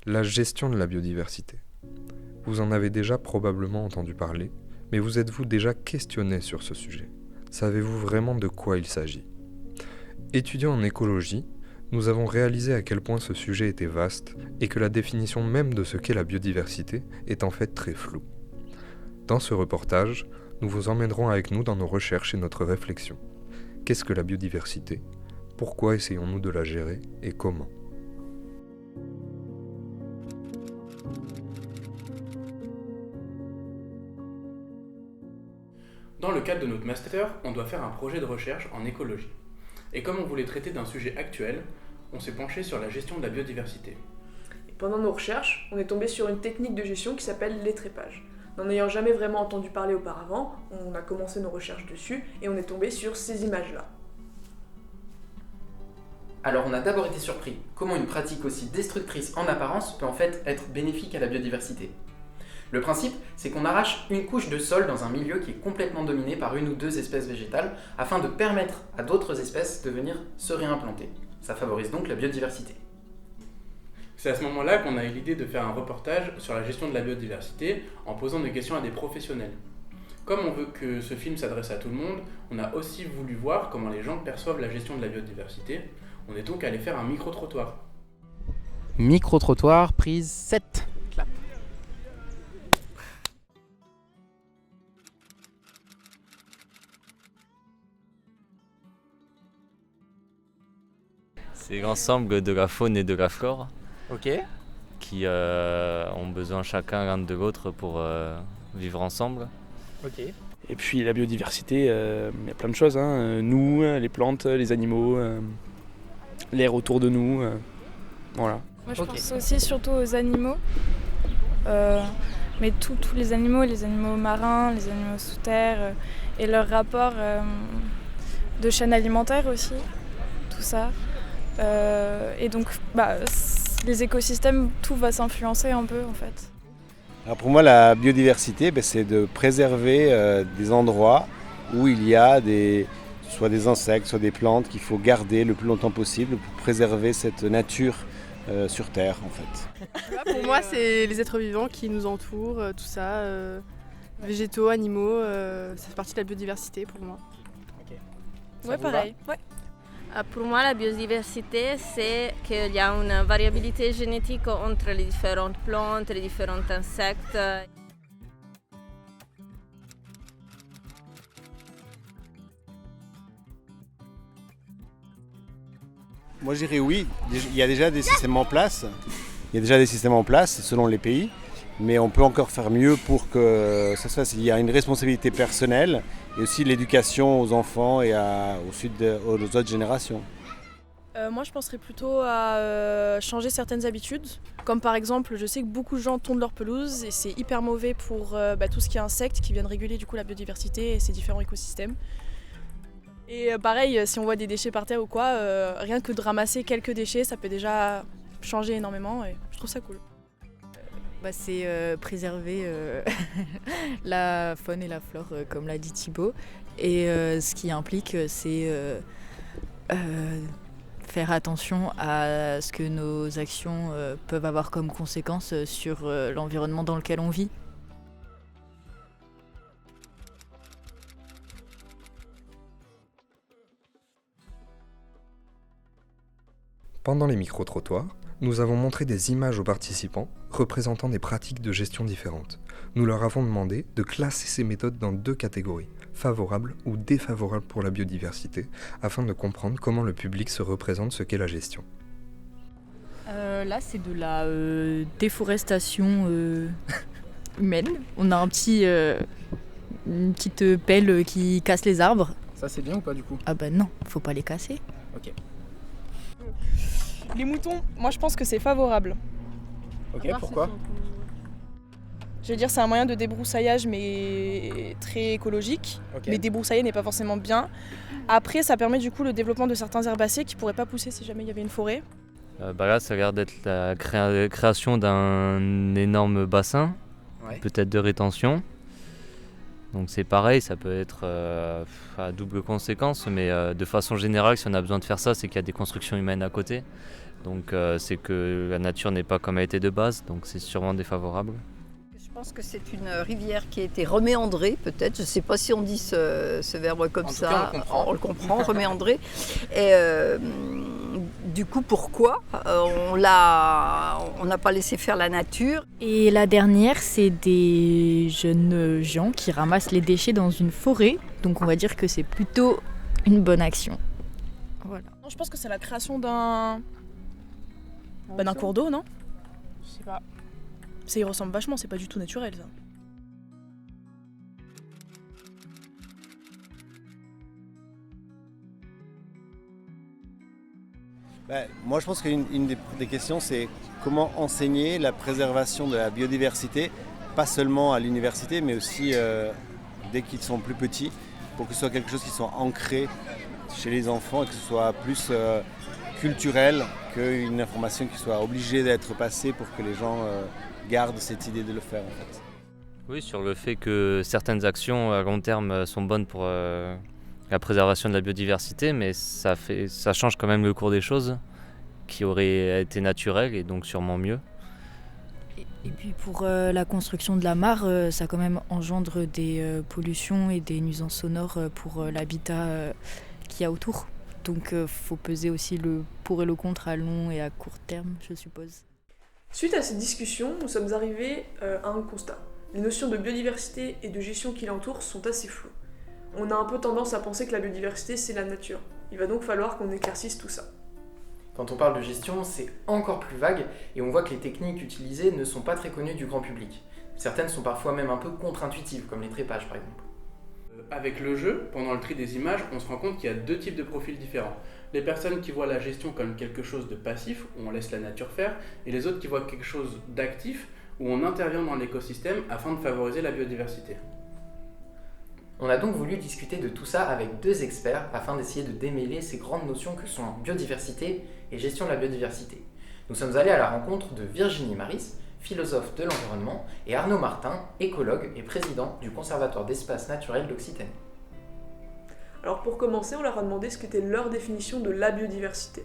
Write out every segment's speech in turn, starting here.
La gestion de la biodiversité. Vous en avez déjà probablement entendu parler, mais vous êtes-vous déjà questionné sur ce sujet? Savez-vous vraiment de quoi il s'agit? Étudiant en écologie, nous avons réalisé à quel point ce sujet était vaste et que la définition même de ce qu'est la biodiversité est en fait très floue. Dans ce reportage, nous vous emmènerons avec nous dans nos recherches et notre réflexion. Qu'est-ce que la biodiversité? Pourquoi essayons-nous de la gérer et comment? Dans le cadre de notre master, on doit faire un projet de recherche en écologie. Et comme on voulait traiter d'un sujet actuel, on s'est penché sur la gestion de la biodiversité. Et pendant nos recherches, on est tombé sur une technique de gestion qui s'appelle l'étrépage. N'en ayant jamais vraiment entendu parler auparavant, on a commencé nos recherches dessus et on est tombé sur ces images-là. Alors on a d'abord été surpris comment une pratique aussi destructrice en apparence peut en fait être bénéfique à la biodiversité. Le principe, c'est qu'on arrache une couche de sol dans un milieu qui est complètement dominé par une ou deux espèces végétales afin de permettre à d'autres espèces de venir se réimplanter. Ça favorise donc la biodiversité. C'est à ce moment-là qu'on a eu l'idée de faire un reportage sur la gestion de la biodiversité en posant des questions à des professionnels. Comme on veut que ce film s'adresse à tout le monde, on a aussi voulu voir comment les gens perçoivent la gestion de la biodiversité. On est donc allé faire un micro-trottoir. Micro-trottoir, prise 7. Clap. C'est l'ensemble de la faune et de la flore Ok. qui ont besoin chacun l'un de l'autre pour vivre ensemble. Ok. Et puis la biodiversité, il y a plein de choses. Nous, les plantes, les animaux, l'air autour de nous. Voilà. Moi je pense aussi surtout aux animaux. Mais tous les animaux marins, les animaux sous terre et leur rapport de chaîne alimentaire aussi, tout ça. Et donc les écosystèmes, tout va s'influencer un peu en fait. Alors pour moi, la biodiversité, c'est de préserver des endroits où il y a soit des insectes, soit des plantes qu'il faut garder le plus longtemps possible pour préserver cette nature sur Terre en fait. Pour moi, c'est les êtres vivants qui nous entourent, tout ça, végétaux, animaux, ça fait partie de la biodiversité pour moi. Ouais, pareil. Ouais. Pour moi, la biodiversité, c'est qu'il y a une variabilité génétique entre les différentes plantes, les différents insectes. Moi je dirais oui, il y a déjà des systèmes en place. Il y a déjà des systèmes en place selon les pays, mais on peut encore faire mieux pour que ça se fasse. Il y a une responsabilité personnelle et aussi l'éducation aux enfants et aux autres générations. Moi je penserais plutôt à changer certaines habitudes. Comme par exemple, je sais que beaucoup de gens tondent leur pelouse et c'est hyper mauvais pour tout ce qui est insectes qui viennent réguler du coup la biodiversité et ces différents écosystèmes. Et pareil, si on voit des déchets par terre ou quoi, rien que de ramasser quelques déchets, ça peut déjà changer énormément et je trouve ça cool. C'est préserver la faune et la flore, comme l'a dit Thibaut. Et ce qui implique, c'est faire attention à ce que nos actions peuvent avoir comme conséquence sur l'environnement dans lequel on vit. Pendant les micro-trottoirs, nous avons montré des images aux participants représentant des pratiques de gestion différentes. Nous leur avons demandé de classer ces méthodes dans 2 catégories, favorables ou défavorables pour la biodiversité, afin de comprendre comment le public se représente ce qu'est la gestion. Là, c'est de la déforestation humaine. On a une petite pelle qui casse les arbres. Ça c'est bien ou pas du coup? Ah non, faut pas les casser. Ok. Les moutons, moi je pense que c'est favorable. Ok, pourquoi? Je veux dire, c'est un moyen de débroussaillage mais très écologique. Ok. Mais débroussailler n'est pas forcément bien. Après, ça permet du coup le développement de certains herbacées qui pourraient pas pousser si jamais il y avait une forêt. Là, ça a l'air d'être la création d'un énorme bassin, peut-être de rétention. Donc c'est pareil, ça peut être à double conséquence, mais de façon générale, si on a besoin de faire ça, c'est qu'il y a des constructions humaines à côté. Donc c'est que la nature n'est pas comme elle était de base, donc c'est sûrement défavorable. Je pense que c'est une rivière qui a été reméandrée, peut-être. Je ne sais pas si on dit ce verbe comme ça. On le comprend, reméandrée. Et du coup, pourquoi on n'a pas laissé faire la nature? Et la dernière, c'est des jeunes gens qui ramassent les déchets dans une forêt. Donc on va dire que c'est plutôt une bonne action. Voilà. Non, je pense que c'est la création d'un cours d'eau, non? Je sais pas. Ça y ressemble vachement, c'est pas du tout naturel ça. Moi, je pense qu'une des questions, c'est comment enseigner la préservation de la biodiversité, pas seulement à l'université, mais aussi dès qu'ils sont plus petits, pour que ce soit quelque chose qui soit ancré chez les enfants et que ce soit plus culturel qu'une information qui soit obligée d'être passée pour que les gens gardent cette idée de le faire, en fait. Oui, sur le fait que certaines actions à long terme sont bonnes pour la préservation de la biodiversité, mais ça change quand même le cours des choses qui auraient été naturelles et donc sûrement mieux. Et puis pour la construction de la mare, ça quand même engendre des pollutions et des nuisances sonores pour l'habitat qu'il y a autour. Donc faut peser aussi le pour et le contre à long et à court terme, je suppose. Suite à cette discussion, nous sommes arrivés à un constat. Les notions de biodiversité et de gestion qui l'entourent sont assez floues. On a un peu tendance à penser que la biodiversité, c'est la nature. Il va donc falloir qu'on éclaircisse tout ça. Quand on parle de gestion, c'est encore plus vague et on voit que les techniques utilisées ne sont pas très connues du grand public. Certaines sont parfois même un peu contre-intuitives, comme les trépages par exemple. Avec le jeu, pendant le tri des images, on se rend compte qu'il y a deux types de profils différents. Les personnes qui voient la gestion comme quelque chose de passif, où on laisse la nature faire, et les autres qui voient quelque chose d'actif, où on intervient dans l'écosystème afin de favoriser la biodiversité. On a donc voulu discuter de tout ça avec deux experts afin d'essayer de démêler ces grandes notions que sont biodiversité et gestion de la biodiversité. Nous sommes allés à la rencontre de Virginie Maris, philosophe de l'environnement, et Arnaud Martin, écologue et président du Conservatoire d'espaces naturels d'Occitanie. Alors pour commencer, on leur a demandé ce qu'était leur définition de la biodiversité.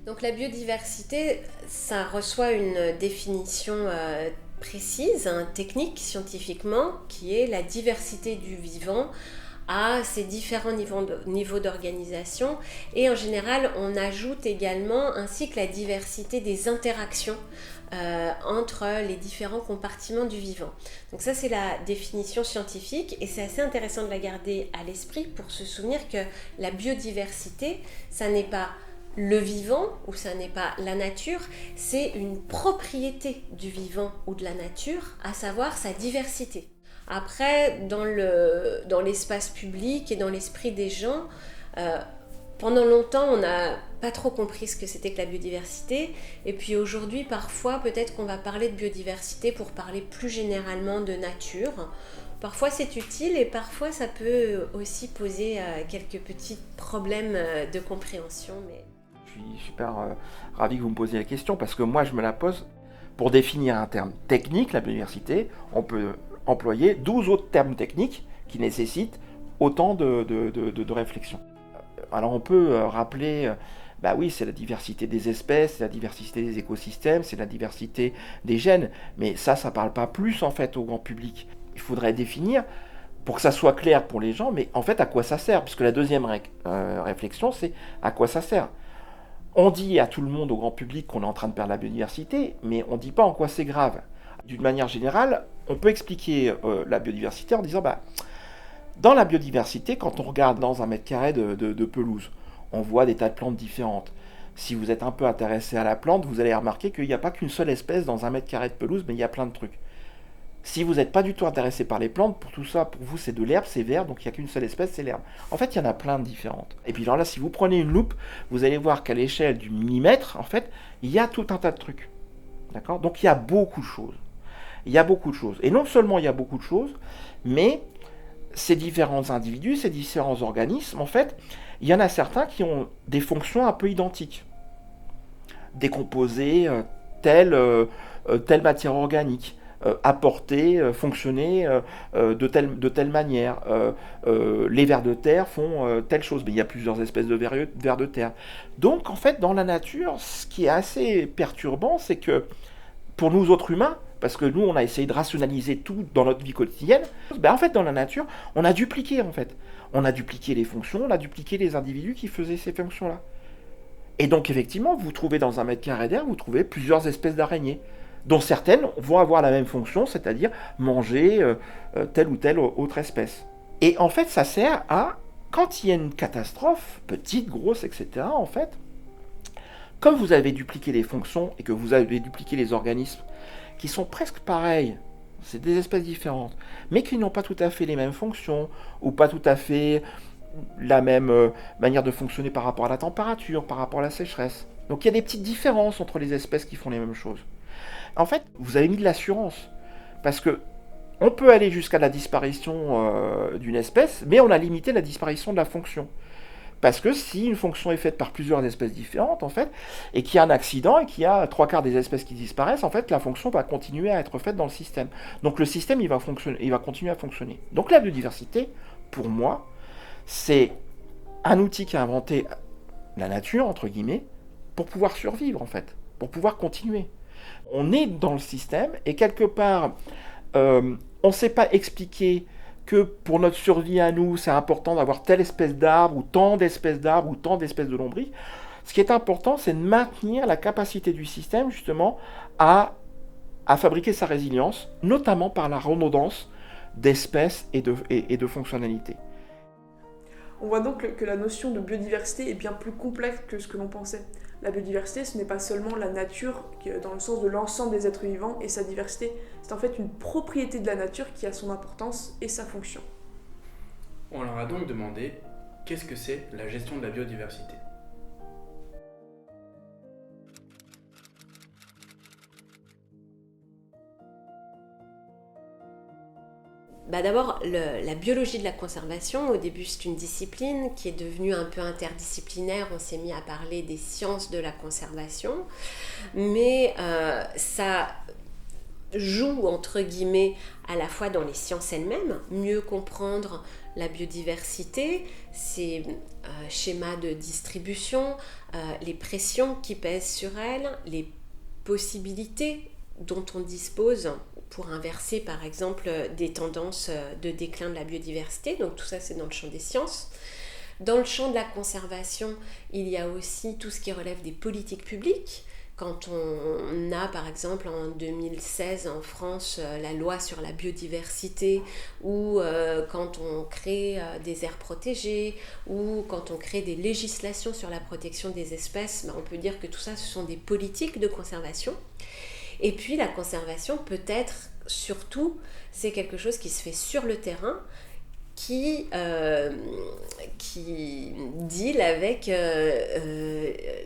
Donc la biodiversité, ça reçoit une définition précise, technique scientifiquement, qui est la diversité du vivant à ses différents niveaux d'organisation. Et en général, on ajoute également ainsi que la diversité des interactions entre les différents compartiments du vivant. Donc ça, c'est la définition scientifique et c'est assez intéressant de la garder à l'esprit pour se souvenir que la biodiversité, ça n'est pas le vivant ou ça n'est pas la nature, c'est une propriété du vivant ou de la nature, à savoir sa diversité. Après, dans l'espace public et dans l'esprit des gens, pendant longtemps, on n'a pas trop compris ce que c'était que la biodiversité. Et puis aujourd'hui, parfois, peut-être qu'on va parler de biodiversité pour parler plus généralement de nature. Parfois, c'est utile et parfois, ça peut aussi poser quelques petits problèmes de compréhension. Mais... Je suis super ravi que vous me posiez la question parce que moi, je me la pose pour définir un terme technique, la biodiversité. On peut employer 12 autres termes techniques qui nécessitent autant de réflexion. Alors on peut rappeler, oui, c'est la diversité des espèces, c'est la diversité des écosystèmes, c'est la diversité des gènes, mais ça parle pas plus en fait au grand public. Il faudrait définir, pour que ça soit clair pour les gens, mais en fait à quoi ça sert, parce que la deuxième réflexion, c'est à quoi ça sert. On dit à tout le monde, au grand public, qu'on est en train de perdre la biodiversité, mais on ne dit pas en quoi c'est grave. D'une manière générale, on peut expliquer la biodiversité en disant, dans la biodiversité, quand on regarde dans un mètre carré de pelouse, on voit des tas de plantes différentes. Si vous êtes un peu intéressé à la plante, vous allez remarquer qu'il n'y a pas qu'une seule espèce dans un mètre carré de pelouse, mais il y a plein de trucs. Si vous n'êtes pas du tout intéressé par les plantes, pour tout ça, pour vous, c'est de l'herbe, c'est vert, donc il n'y a qu'une seule espèce, c'est l'herbe. En fait, il y en a plein de différentes. Et puis alors là, si vous prenez une loupe, vous allez voir qu'à l'échelle du millimètre, en fait, il y a tout un tas de trucs. D'accord ? Donc il y a beaucoup de choses. Il y a beaucoup de choses. Et non seulement il y a beaucoup de choses, mais ces différents individus, ces différents organismes, en fait, il y en a certains qui ont des fonctions un peu identiques. Décomposer telle matière organique, apporter, fonctionner de telle manière. Les vers de terre font telle chose, mais il y a plusieurs espèces de vers de terre. Donc en fait, dans la nature, ce qui est assez perturbant, c'est que pour nous autres humains, parce que nous on a essayé de rationaliser tout dans notre vie quotidienne, en fait dans la nature, on a dupliqué en fait. On a dupliqué les fonctions, on a dupliqué les individus qui faisaient ces fonctions-là. Et donc effectivement, vous trouvez dans un mètre carré d'air, vous trouvez plusieurs espèces d'araignées, dont certaines vont avoir la même fonction, c'est-à-dire manger telle ou telle autre espèce. Et en fait, ça sert à, quand il y a une catastrophe, petite, grosse, etc., en fait, comme vous avez dupliqué les fonctions et que vous avez dupliqué les organismes qui sont presque pareils, c'est des espèces différentes, mais qui n'ont pas tout à fait les mêmes fonctions, ou pas tout à fait la même manière de fonctionner par rapport à la température, par rapport à la sécheresse. Donc il y a des petites différences entre les espèces qui font les mêmes choses. En fait, vous avez mis de l'assurance, parce que on peut aller jusqu'à la disparition d'une espèce, mais on a limité la disparition de la fonction. Parce que si une fonction est faite par plusieurs espèces différentes, en fait, et qu'il y a un accident et qu'il y a 3/4 des espèces qui disparaissent, en fait, la fonction va continuer à être faite dans le système. Donc le système, il va continuer à fonctionner. Donc la biodiversité, pour moi, c'est un outil qu'a inventé la nature, entre guillemets, pour pouvoir survivre, en fait, pour pouvoir continuer. On est dans le système, et quelque part, on ne sait pas expliquer que pour notre survie à nous, c'est important d'avoir telle espèce d'arbre, ou tant d'espèces d'arbres, ou tant d'espèces de lombrics. Ce qui est important, c'est de maintenir la capacité du système, justement, à fabriquer sa résilience, notamment par la redondance d'espèces et de fonctionnalités. On voit donc que la notion de biodiversité est bien plus complexe que ce que l'on pensait. La biodiversité, ce n'est pas seulement la nature dans le sens de l'ensemble des êtres vivants et sa diversité, c'est en fait une propriété de la nature qui a son importance et sa fonction. On leur a donc demandé qu'est-ce que c'est la gestion de la biodiversité. D'abord, la biologie de la conservation, au début c'est une discipline qui est devenue un peu interdisciplinaire, on s'est mis à parler des sciences de la conservation, mais ça joue entre guillemets à la fois dans les sciences elles-mêmes, mieux comprendre la biodiversité, ses schémas de distribution, les pressions qui pèsent sur elle, les possibilités dont on dispose pour inverser par exemple des tendances de déclin de la biodiversité, donc tout ça c'est dans le champ des sciences. Dans le champ de la conservation, il y a aussi tout ce qui relève des politiques publiques. Quand on a par exemple en 2016 en France la loi sur la biodiversité, ou quand on crée des aires protégées, ou quand on crée des législations sur la protection des espèces, on peut dire que tout ça ce sont des politiques de conservation. Et puis la conservation, peut-être surtout, c'est quelque chose qui se fait sur le terrain, qui deal avec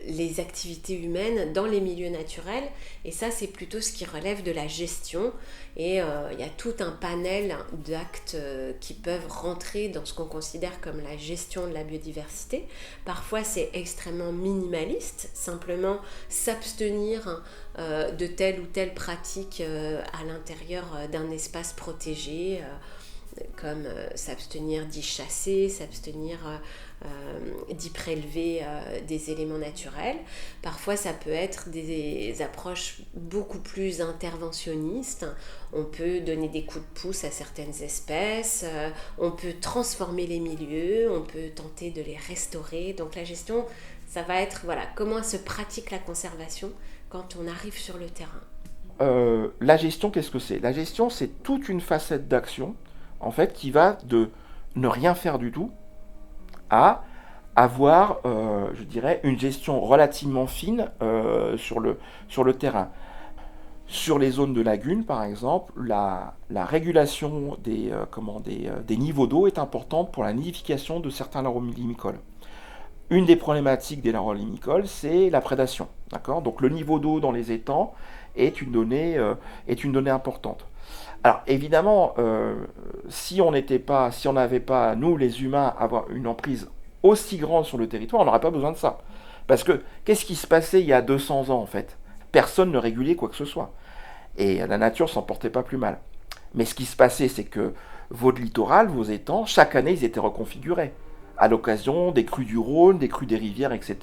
les activités humaines dans les milieux naturels. Et ça, c'est plutôt ce qui relève de la gestion. Et il y a tout un panel d'actes qui peuvent rentrer dans ce qu'on considère comme la gestion de la biodiversité. Parfois, c'est extrêmement minimaliste, simplement s'abstenir de telle ou telle pratique à l'intérieur d'un espace protégé, comme s'abstenir d'y chasser, s'abstenir d'y prélever des éléments naturels. Parfois, ça peut être des approches beaucoup plus interventionnistes. On peut donner des coups de pouce à certaines espèces, on peut transformer les milieux, on peut tenter de les restaurer. Donc la gestion, ça va être comment se pratique la conservation quand on arrive sur le terrain. La gestion, qu'est-ce que c'est ? La gestion, c'est toute une facette d'action en fait, qui va de ne rien faire du tout à avoir, je dirais, une gestion relativement fine sur le terrain. Sur les zones de lagunes, par exemple, la régulation des niveaux d'eau est importante pour la nidification de certains laromimicoles. Une des problématiques des laromimicoles, c'est la prédation. D'accord ? Donc le niveau d'eau dans les étangs est une donnée importante. Alors évidemment, si on n'avait pas, nous les humains, avoir une emprise aussi grande sur le territoire, on n'aurait pas besoin de ça. Parce que qu'est-ce qui se passait il y a 200 ans en fait ? Personne ne régulait quoi que ce soit. Et la nature s'en portait pas plus mal. Mais ce qui se passait, c'est que votre littoral, vos étangs, chaque année, ils étaient reconfigurés à l'occasion des crues du Rhône, des crues des rivières, etc.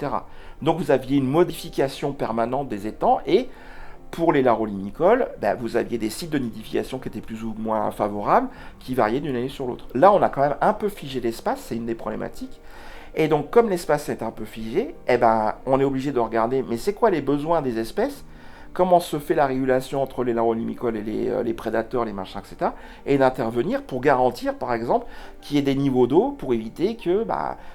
Donc vous aviez une modification permanente des étangs et pour les larolimicoles, vous aviez des sites de nidification qui étaient plus ou moins favorables, qui variaient d'une année sur l'autre. Là, on a quand même un peu figé l'espace, c'est une des problématiques. Et donc, comme l'espace est un peu figé, on est obligé de regarder, mais c'est quoi les besoins des espèces ? Comment se fait la régulation entre les larolimicoles et les prédateurs, les machins, etc. Et d'intervenir pour garantir, par exemple, qu'il y ait des niveaux d'eau pour éviter que,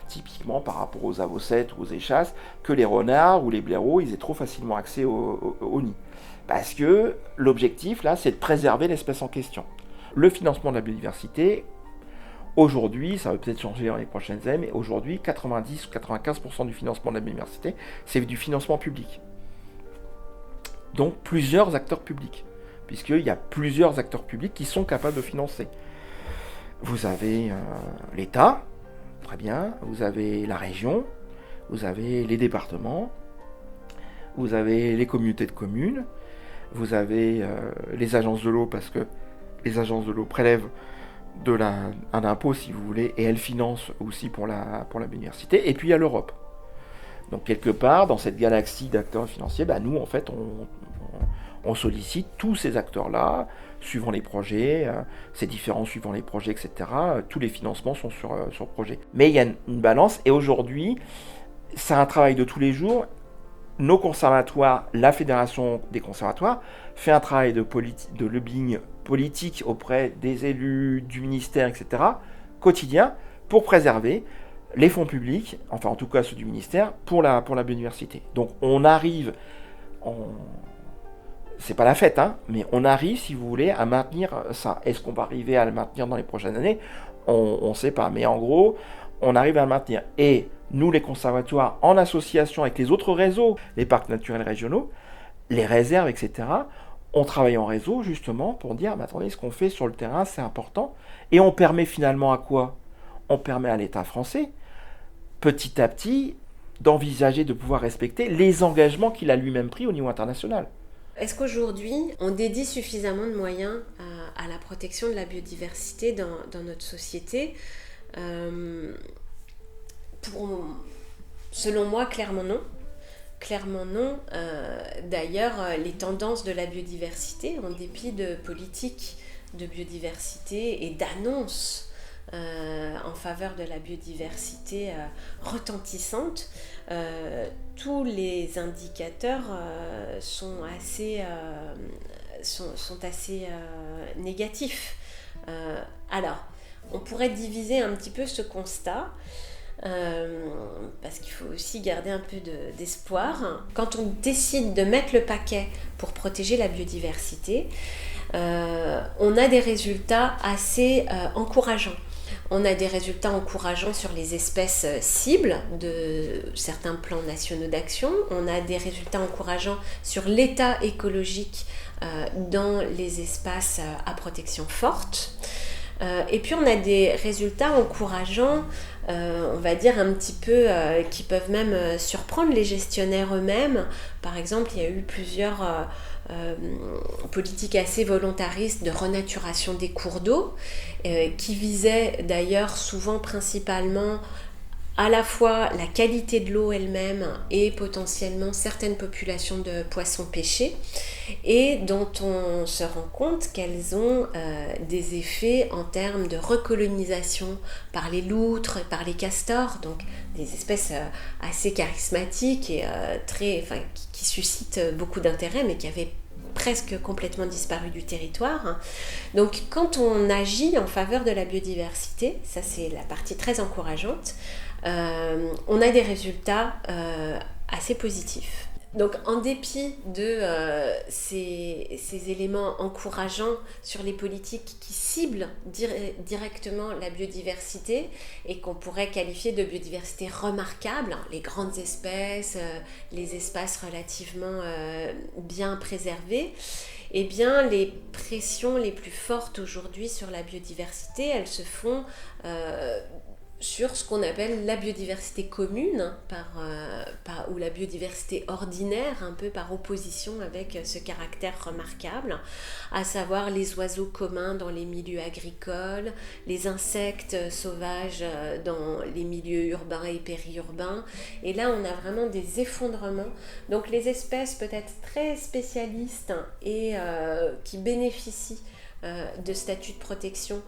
typiquement par rapport aux avocettes ou aux échasses, que les renards ou les blaireaux, ils aient trop facilement accès au nid. Parce que l'objectif, là, c'est de préserver l'espèce en question. Le financement de la biodiversité, aujourd'hui, ça va peut-être changer dans les prochaines années, mais aujourd'hui, 90 ou 95% du financement de la biodiversité, c'est du financement public. Donc plusieurs acteurs publics, puisqu'il y a plusieurs acteurs publics qui sont capables de financer. Vous avez l'État, très bien, vous avez la région, vous avez les départements, vous avez les communautés de communes, vous avez les agences de l'eau, parce que les agences de l'eau prélèvent un impôt, si vous voulez, et elles financent aussi pour la biodiversité, et puis il y a l'Europe. Donc quelque part, dans cette galaxie d'acteurs financiers, nous, en fait, on sollicite tous ces acteurs-là, suivant les projets, c'est différent suivant les projets, etc. Tous les financements sont sur projet. Mais il y a une balance, et aujourd'hui, c'est un travail de tous les jours. Nos conservatoires, la Fédération des conservatoires, fait un travail de lobbying politique auprès des élus, du ministère, etc., quotidien, pour préserver les fonds publics, enfin en tout cas ceux du ministère, pour la biodiversité. Donc on arrive, c'est pas la fête, mais on arrive, si vous voulez, à maintenir ça. Est-ce qu'on va arriver à le maintenir dans les prochaines années ? On ne sait pas, mais en gros, on arrive à le maintenir. Et nous, les conservatoires, en association avec les autres réseaux, les parcs naturels régionaux, les réserves, etc., on travaille en réseau justement pour dire, attendez, ce qu'on fait sur le terrain, c'est important. Et on permet finalement à quoi ? On permet à l'État français, petit à petit, d'envisager de pouvoir respecter les engagements qu'il a lui-même pris au niveau international. Est-ce qu'aujourd'hui, on dédie suffisamment de moyens à la protection de la biodiversité dans notre société ? Selon moi, clairement non. Clairement non. D'ailleurs, les tendances de la biodiversité, en dépit de politiques de biodiversité et d'annonces en faveur de la biodiversité retentissantes, tous les indicateurs sont assez négatifs. Alors, on pourrait diviser un petit peu ce constat, parce qu'il faut aussi garder un peu d'espoir. Quand on décide de mettre le paquet pour protéger la biodiversité, on a des résultats assez encourageants. On a des résultats encourageants sur les espèces cibles de certains plans nationaux d'action. On a des résultats encourageants sur l'état écologique dans les espaces à protection forte. Et puis on a des résultats encourageants, on va dire un petit peu, qui peuvent même surprendre les gestionnaires eux-mêmes. Par exemple, il y a eu plusieurs politiques assez volontaristes de renaturation des cours d'eau, qui visaient d'ailleurs souvent principalement à la fois la qualité de l'eau elle-même et potentiellement certaines populations de poissons pêchés, et dont on se rend compte qu'elles ont des effets en termes de recolonisation par les loutres et par les castors, donc des espèces assez charismatiques et qui suscitent beaucoup d'intérêt, mais qui avaient presque complètement disparu du territoire. Donc quand on agit en faveur de la biodiversité, ça c'est la partie très encourageante, on a des résultats assez positifs. Donc en dépit de ces éléments encourageants sur les politiques qui ciblent directement la biodiversité et qu'on pourrait qualifier de biodiversité remarquable, les grandes espèces, les espaces relativement bien préservés, eh bien les pressions les plus fortes aujourd'hui sur la biodiversité, elles se font sur ce qu'on appelle la biodiversité commune, ou la biodiversité ordinaire, un peu par opposition avec ce caractère remarquable, à savoir les oiseaux communs dans les milieux agricoles, les insectes sauvages dans les milieux urbains et périurbains. Et là, on a vraiment des effondrements. Donc les espèces peut-être très spécialistes et qui bénéficient de statuts de protection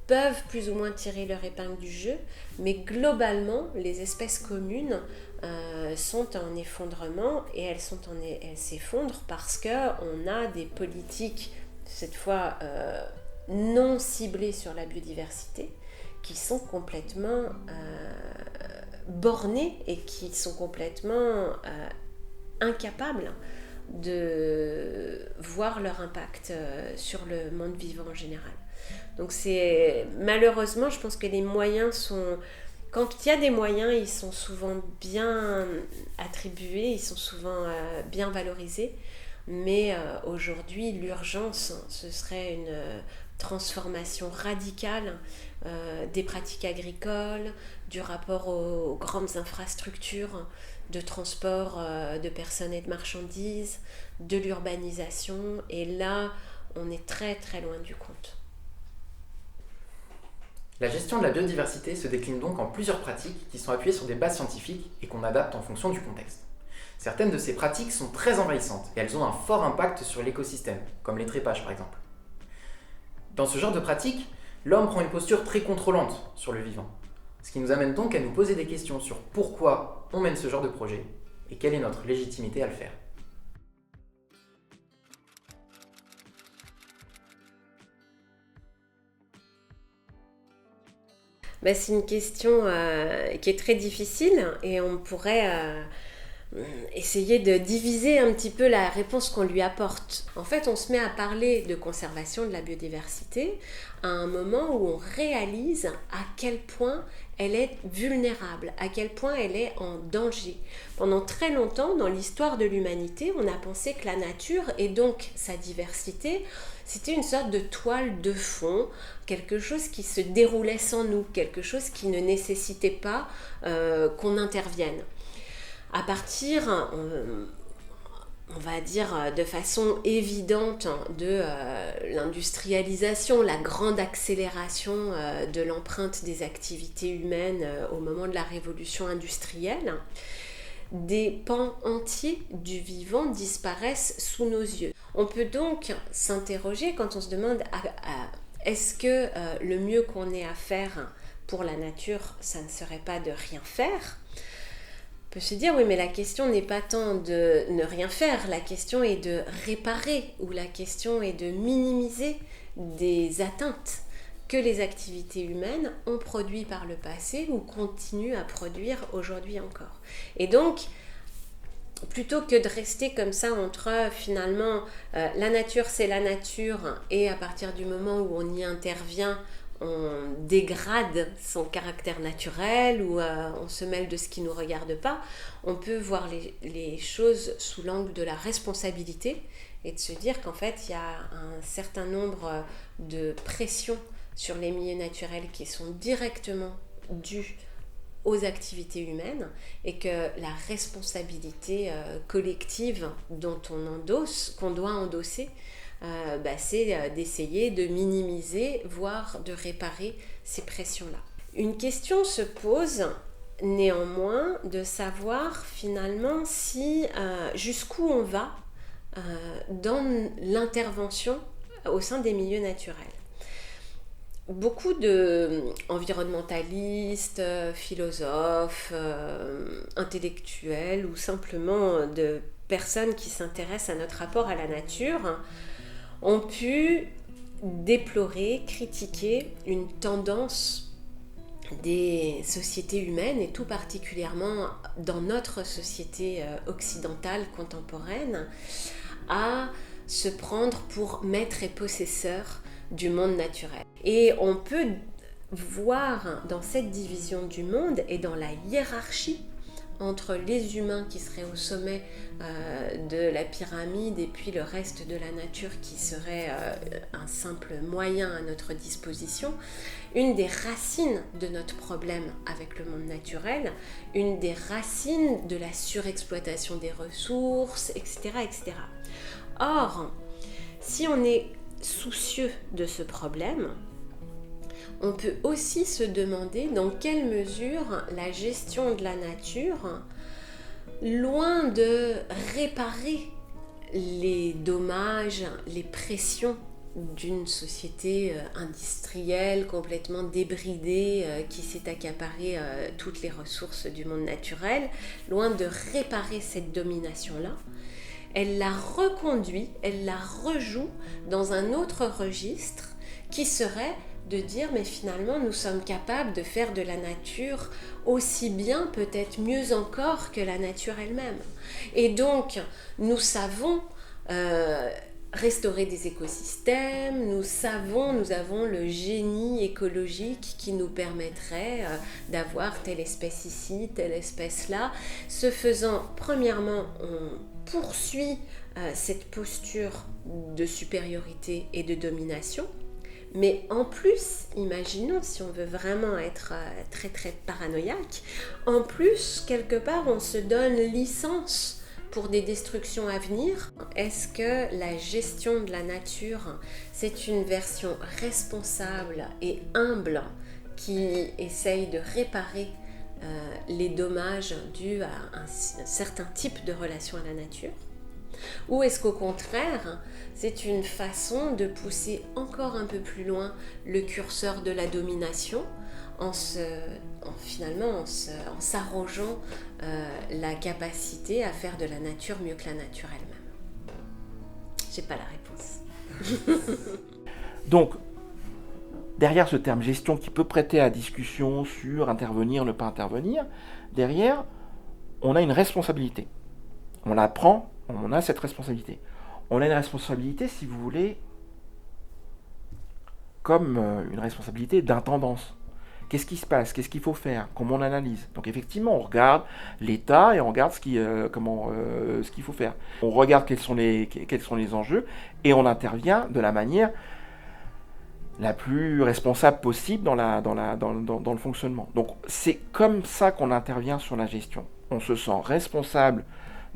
peuvent plus ou moins tirer leur épingle du jeu, mais globalement, les espèces communes sont en effondrement et elles s'effondrent parce qu'on a des politiques, cette fois non ciblées sur la biodiversité, qui sont complètement bornées et qui sont complètement incapables de voir leur impact sur le monde vivant en général. Donc malheureusement, je pense que les moyens sont... Quand il y a des moyens, ils sont souvent bien attribués, ils sont souvent bien valorisés. Mais aujourd'hui, l'urgence, ce serait une transformation radicale des pratiques agricoles, du rapport aux grandes infrastructures de transport de personnes et de marchandises, de l'urbanisation. Et là, on est très très loin du compte. La gestion de la biodiversité se décline donc en plusieurs pratiques qui sont appuyées sur des bases scientifiques et qu'on adapte en fonction du contexte. Certaines de ces pratiques sont très envahissantes et elles ont un fort impact sur l'écosystème, comme les trépages par exemple. Dans ce genre de pratique, l'homme prend une posture très contrôlante sur le vivant, ce qui nous amène donc à nous poser des questions sur pourquoi on mène ce genre de projet et quelle est notre légitimité à le faire. C'est une question qui est très difficile et on pourrait essayer de diviser un petit peu la réponse qu'on lui apporte. En fait, on se met à parler de conservation de la biodiversité à un moment où on réalise à quel point elle est vulnérable, à quel point elle est en danger. Pendant très longtemps, dans l'histoire de l'humanité, on a pensé que la nature et donc sa diversité, c'était une sorte de toile de fond, quelque chose qui se déroulait sans nous, quelque chose qui ne nécessitait pas qu'on intervienne. À partir, on va dire de façon évidente, de l'industrialisation, la grande accélération de l'empreinte des activités humaines au moment de la révolution industrielle, des pans entiers du vivant disparaissent sous nos yeux. On peut donc s'interroger quand on se demande est-ce que le mieux qu'on ait à faire pour la nature, ça ne serait pas de rien faire ? On peut se dire oui, mais la question n'est pas tant de ne rien faire, la question est de réparer ou la question est de minimiser des atteintes que les activités humaines ont produites par le passé ou continuent à produire aujourd'hui encore. Et donc, plutôt que de rester comme ça entre finalement la nature c'est la nature et à partir du moment où on y intervient, on dégrade son caractère naturel ou on se mêle de ce qui ne nous regarde pas, on peut voir les choses sous l'angle de la responsabilité et de se dire qu'en fait il y a un certain nombre de pressions sur les milieux naturels qui sont directement dues aux activités humaines et que la responsabilité collective qu'on doit endosser, c'est d'essayer de minimiser, voire de réparer ces pressions-là. Une question se pose néanmoins de savoir finalement si jusqu'où on va dans l'intervention au sein des milieux naturels. Beaucoup d'environnementalistes, philosophes, intellectuels ou simplement de personnes qui s'intéressent à notre rapport à la nature ont pu déplorer, critiquer une tendance des sociétés humaines et tout particulièrement dans notre société occidentale contemporaine à se prendre pour maître et possesseur du monde naturel. Et on peut voir dans cette division du monde et dans la hiérarchie entre les humains qui seraient au sommet de la pyramide et puis le reste de la nature qui serait un simple moyen à notre disposition, une des racines de notre problème avec le monde naturel, une des racines de la surexploitation des ressources, etc., etc. Or, si on est soucieux de ce problème, on peut aussi se demander dans quelle mesure la gestion de la nature, loin de réparer les dommages, les pressions d'une société industrielle complètement débridée qui s'est accaparée toutes les ressources du monde naturel, loin de réparer cette domination-là, elle la reconduit, elle la rejoue dans un autre registre qui serait de dire mais finalement nous sommes capables de faire de la nature aussi bien, peut-être mieux encore que la nature elle-même. Et donc nous savons restaurer des écosystèmes, nous avons le génie écologique qui nous permettrait d'avoir telle espèce ici, telle espèce là. Ce faisant, premièrement, on poursuit cette posture de supériorité et de domination. Mais en plus, imaginons, si on veut vraiment être très très paranoïaque, en plus, quelque part, on se donne licence pour des destructions à venir. Est-ce que la gestion de la nature, c'est une version responsable et humble qui essaye de réparer les dommages dus à un certain type de relation à la nature ? Ou est-ce qu'au contraire, c'est une façon de pousser encore un peu plus loin le curseur de la domination en s'arrogeant la capacité à faire de la nature mieux que la nature elle-même? J'ai pas la réponse. Donc, derrière ce terme gestion qui peut prêter à discussion sur intervenir, ne pas intervenir, derrière, on a une responsabilité. On la prend, on a cette responsabilité. On a une responsabilité, si vous voulez, comme une responsabilité d'intendance. Qu'est-ce qui se passe? Qu'est-ce qu'il faut faire? Comment on analyse? Donc effectivement, on regarde l'état et on regarde ce qu'il faut faire. On regarde quels sont les enjeux et on intervient de la manière la plus responsable possible dans le fonctionnement. Donc c'est comme ça qu'on intervient sur la gestion. On se sent responsable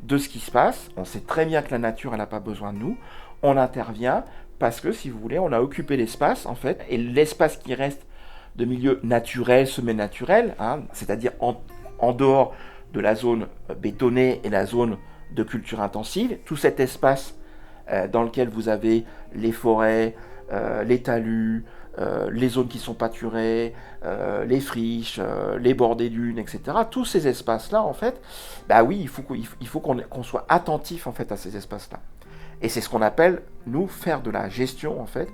de ce qui se passe, on sait très bien que la nature elle n'a pas besoin de nous, on intervient parce que si vous voulez, on a occupé l'espace en fait, et l'espace qui reste de milieu naturel, semi-naturel, c'est-à-dire en dehors de la zone bétonnée et la zone de culture intensive, tout cet espace dans lequel vous avez les forêts, les talus, les zones qui sont pâturées, les friches, les bords des dunes, etc. Tous ces espaces-là, en fait, bah oui, il faut qu'on soit attentif en fait à ces espaces-là. Et c'est ce qu'on appelle, nous, faire de la gestion, en fait,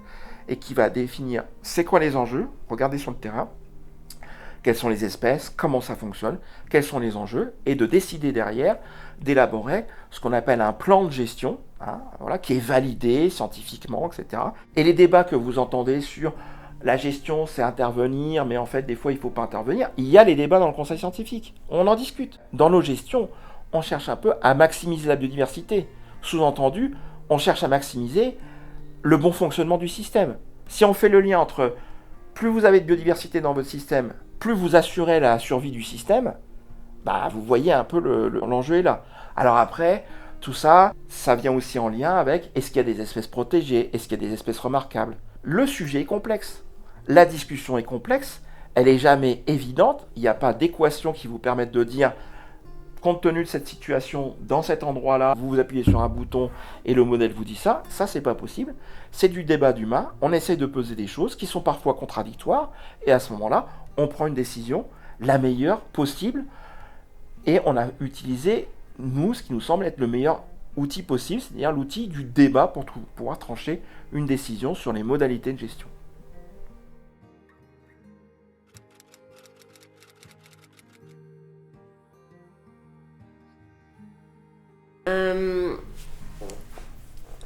et qui va définir c'est quoi les enjeux, regardez sur le terrain, quelles sont les espèces, comment ça fonctionne, quels sont les enjeux, et de décider derrière, d'élaborer ce qu'on appelle un plan de gestion, voilà, qui est validé scientifiquement, etc. Et les débats que vous entendez sur la gestion, c'est intervenir, mais en fait, des fois, il ne faut pas intervenir, il y a les débats dans le conseil scientifique, on en discute. Dans nos gestions, on cherche un peu à maximiser la biodiversité. Sous-entendu, on cherche à maximiser le bon fonctionnement du système. Si on fait le lien entre plus vous avez de biodiversité dans votre système, plus vous assurez la survie du système, bah vous voyez un peu l'enjeu est là. Alors après, tout ça, ça vient aussi en lien avec est-ce qu'il y a des espèces protégées, est-ce qu'il y a des espèces remarquables. Le sujet est complexe, la discussion est complexe, elle n'est jamais évidente, il n'y a pas d'équation qui vous permette de dire compte tenu de cette situation, dans cet endroit-là, vous appuyez sur un bouton et le modèle vous dit ça c'est pas possible. C'est du débat d'humain, on essaie de peser des choses qui sont parfois contradictoires, et à ce moment-là, on prend une décision, la meilleure possible, et on a utilisé, nous, ce qui nous semble être le meilleur outil possible, c'est-à-dire l'outil du débat pour pouvoir trancher une décision sur les modalités de gestion.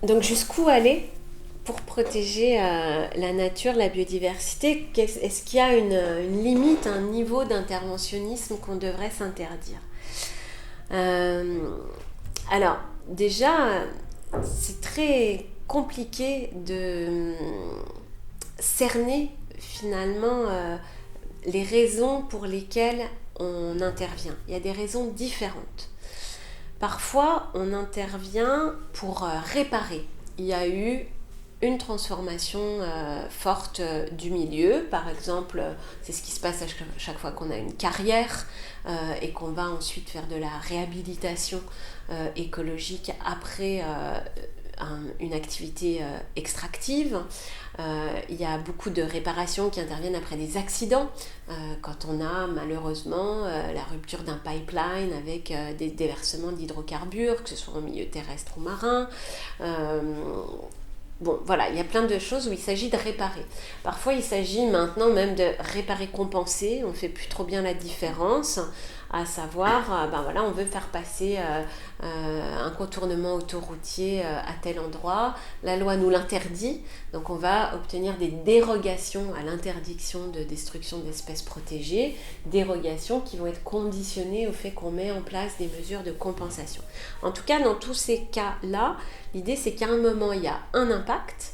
Donc jusqu'où aller pour protéger la nature, la biodiversité? Est-ce qu'il y a une limite, un niveau d'interventionnisme qu'on devrait s'interdire? Alors, déjà, c'est très compliqué de cerner finalement les raisons pour lesquelles on intervient. Il y a des raisons différentes. Parfois, on intervient pour réparer. Il y a eu une transformation forte du milieu. Par exemple, c'est ce qui se passe à chaque fois qu'on a une carrière et qu'on va ensuite faire de la réhabilitation écologique après une activité extractive. Il y a beaucoup de réparations qui interviennent après des accidents, quand on a malheureusement la rupture d'un pipeline avec des déversements d'hydrocarbures, que ce soit en milieu terrestre ou marin. Bon, voilà, il y a plein de choses où il s'agit de réparer. Parfois, il s'agit maintenant même de réparer compenser. On ne fait plus trop bien la différence, à savoir, voilà, on veut faire passer un contournement autoroutier à tel endroit. La loi nous l'interdit, donc on va obtenir des dérogations à l'interdiction de destruction d'espèces protégées, dérogations qui vont être conditionnées au fait qu'on met en place des mesures de compensation. En tout cas, dans tous ces cas-là, l'idée c'est qu'à un moment, il y a un impact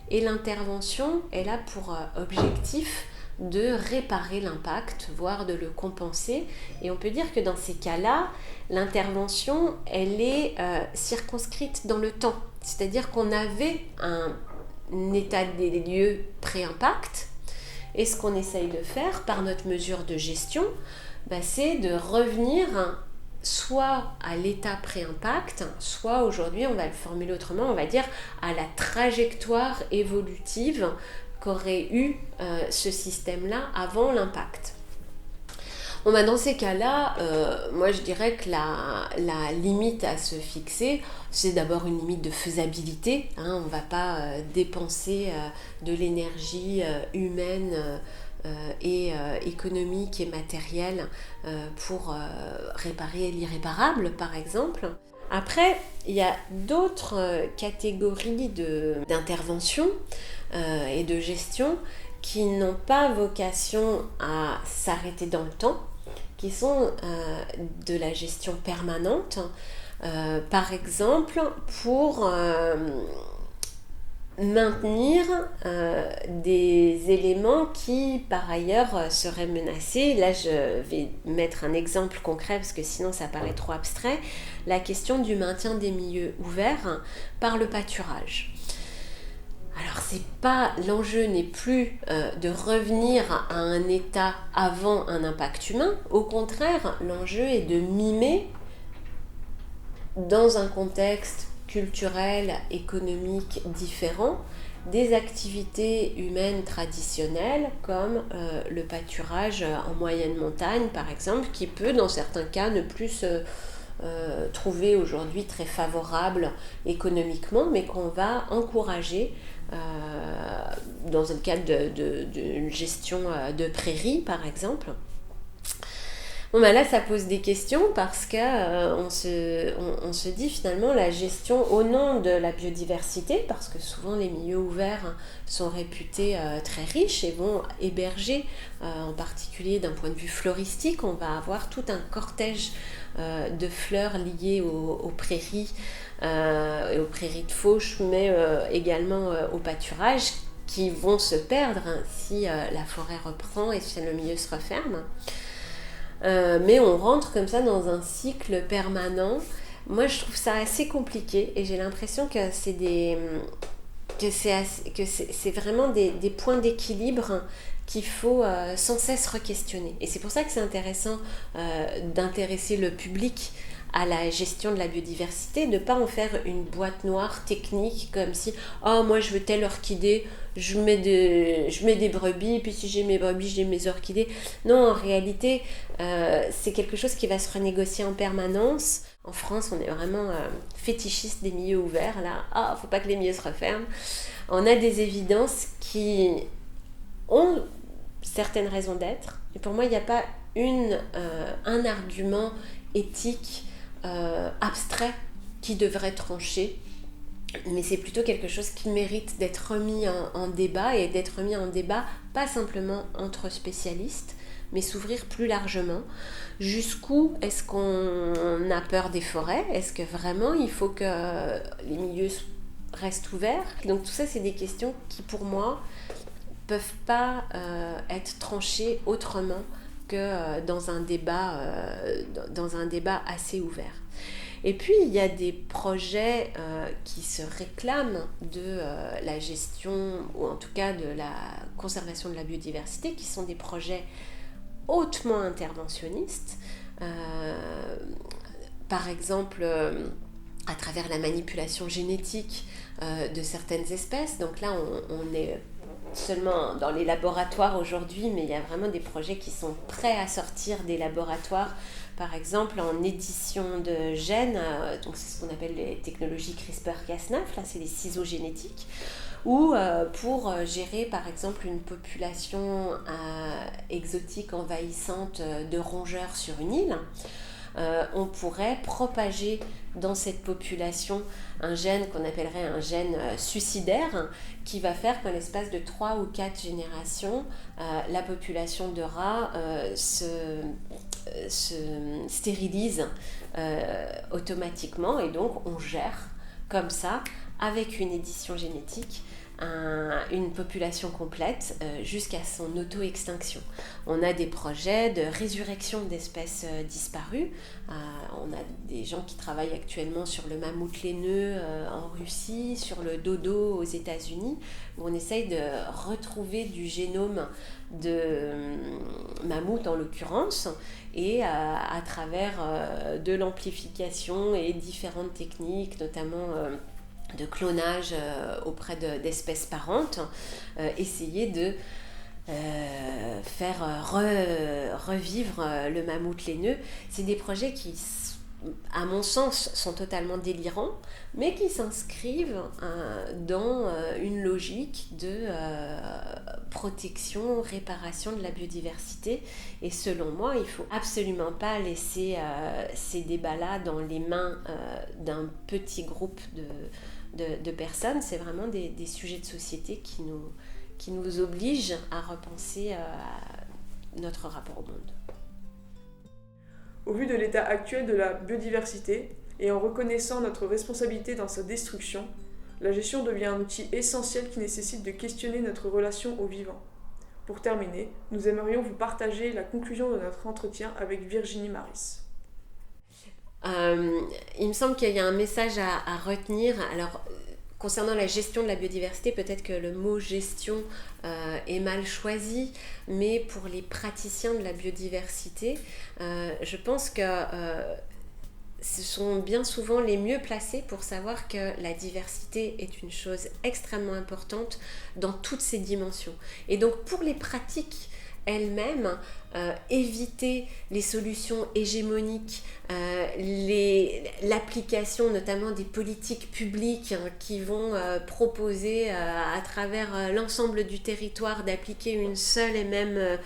et l'intervention est là pour objectif de réparer l'impact, voire de le compenser. Et on peut dire que dans ces cas-là, l'intervention, elle est circonscrite dans le temps. C'est-à-dire qu'on avait un état des lieux pré-impact, et ce qu'on essaye de faire par notre mesure de gestion, c'est de revenir soit à l'état pré-impact, soit aujourd'hui, on va le formuler autrement, on va dire à la trajectoire évolutive qu'aurait eu ce système-là avant l'impact. Bon, dans ces cas-là, moi je dirais que la limite à se fixer, c'est d'abord une limite de faisabilité. On ne va pas dépenser de l'énergie humaine et économique et matérielle pour réparer l'irréparable, par exemple. Après, il y a d'autres catégories d'intervention et de gestion qui n'ont pas vocation à s'arrêter dans le temps, qui sont de la gestion permanente, par exemple pour maintenir des éléments qui par ailleurs seraient menacés. Là je vais mettre un exemple concret parce que sinon ça paraît trop abstrait, la question du maintien des milieux ouverts par le pâturage. Alors l'enjeu n'est plus de revenir à un état avant un impact humain, au contraire l'enjeu est de mimer dans un contexte culturel, économique différent, des activités humaines traditionnelles comme le pâturage en moyenne montagne par exemple, qui peut dans certains cas ne plus se trouver aujourd'hui très favorable économiquement, mais qu'on va encourager dans le cadre d'une gestion de prairies par exemple. Bon, là ça pose des questions parce que on se dit finalement la gestion au nom de la biodiversité, parce que souvent les milieux ouverts sont réputés très riches et vont héberger, en particulier d'un point de vue floristique, on va avoir tout un cortège de fleurs liées aux prairies et aux prairies de fauche, mais également au pâturage, qui vont se perdre si la forêt reprend et si le milieu se referme. Mais on rentre comme ça dans un cycle permanent. Moi je trouve ça assez compliqué et j'ai l'impression que c'est vraiment des points d'équilibre qu'il faut sans cesse re-questionner. Et c'est pour ça que c'est intéressant d'intéresser le public à la gestion de la biodiversité, de ne pas en faire une boîte noire technique comme si moi je veux telle orchidée, je mets des brebis, et puis si j'ai mes brebis, j'ai mes orchidées. Non, en réalité, c'est quelque chose qui va se renégocier en permanence. En France, on est vraiment fétichiste des milieux ouverts. Là, faut pas que les milieux se referment. On a des évidences qui ont certaines raisons d'être. Et pour moi, il n'y a pas un argument éthique abstrait qui devrait trancher, mais c'est plutôt quelque chose qui mérite d'être remis en débat, et d'être remis en débat pas simplement entre spécialistes, mais s'ouvrir plus largement. Jusqu'où est-ce qu'on a peur des forêts? Est-ce que vraiment il faut que les milieux restent ouverts? Donc tout ça, c'est des questions qui, pour moi, peuvent pas être tranchées autrement que dans un débat assez ouvert. Et puis, il y a des projets qui se réclament de la gestion, ou en tout cas de la conservation de la biodiversité, qui sont des projets hautement interventionnistes. Par exemple, à travers la manipulation génétique de certaines espèces. Donc là, on est seulement dans les laboratoires aujourd'hui, mais il y a vraiment des projets qui sont prêts à sortir des laboratoires. Par exemple, en édition de gènes, donc c'est ce qu'on appelle les technologies CRISPR-Cas9, là c'est les ciseaux génétiques, ou pour gérer par exemple une population exotique envahissante de rongeurs sur une île, on pourrait propager dans cette population un gène qu'on appellerait un gène suicidaire qui va faire qu'en l'espace de 3 ou 4 générations, la population de rats se stérilise automatiquement et donc on gère comme ça avec une édition génétique une population complète jusqu'à son auto-extinction. On a des projets de résurrection d'espèces disparues. On a des gens qui travaillent actuellement sur le mammouth laineux en Russie, sur le dodo aux États-Unis, où on essaye de retrouver du génome de mammouth en l'occurrence, et à travers de l'amplification et différentes techniques, notamment de clonage auprès d'espèces parentes, essayer de faire revivre le mammouth laineux. C'est des projets qui, à mon sens, sont totalement délirants, mais qui s'inscrivent dans une logique de protection, réparation de la biodiversité. Et selon moi, il ne faut absolument pas laisser ces débats-là dans les mains d'un petit groupe de personnes. C'est vraiment des sujets de société qui nous obligent à repenser notre rapport au monde. Au vu de l'état actuel de la biodiversité et en reconnaissant notre responsabilité dans sa destruction, la gestion devient un outil essentiel qui nécessite de questionner notre relation au vivant. Pour terminer, nous aimerions vous partager la conclusion de notre entretien avec Virginie Maris. Il me semble qu'il y a un message à retenir. Alors, concernant la gestion de la biodiversité, peut-être que le mot gestion est mal choisi, mais pour les praticiens de la biodiversité, je pense que ce sont bien souvent les mieux placés pour savoir que la diversité est une chose extrêmement importante dans toutes ses dimensions. Et donc pour les pratiques elles-mêmes, éviter les solutions hégémoniques, l'application notamment des politiques publiques qui vont proposer à travers l'ensemble du territoire d'appliquer une seule et même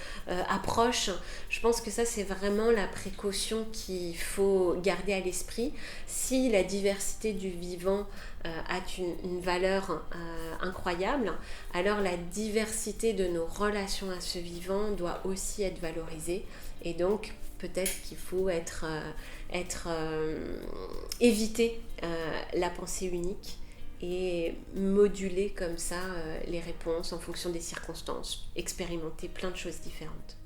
approche. Je pense que ça, c'est vraiment la précaution qu'il faut garder à l'esprit. Si la diversité du vivant a une valeur incroyable, alors la diversité de nos relations à ce vivant doit aussi être valorisée. Et donc, peut-être qu'il faut éviter la pensée unique et moduler comme ça les réponses en fonction des circonstances, expérimenter plein de choses différentes.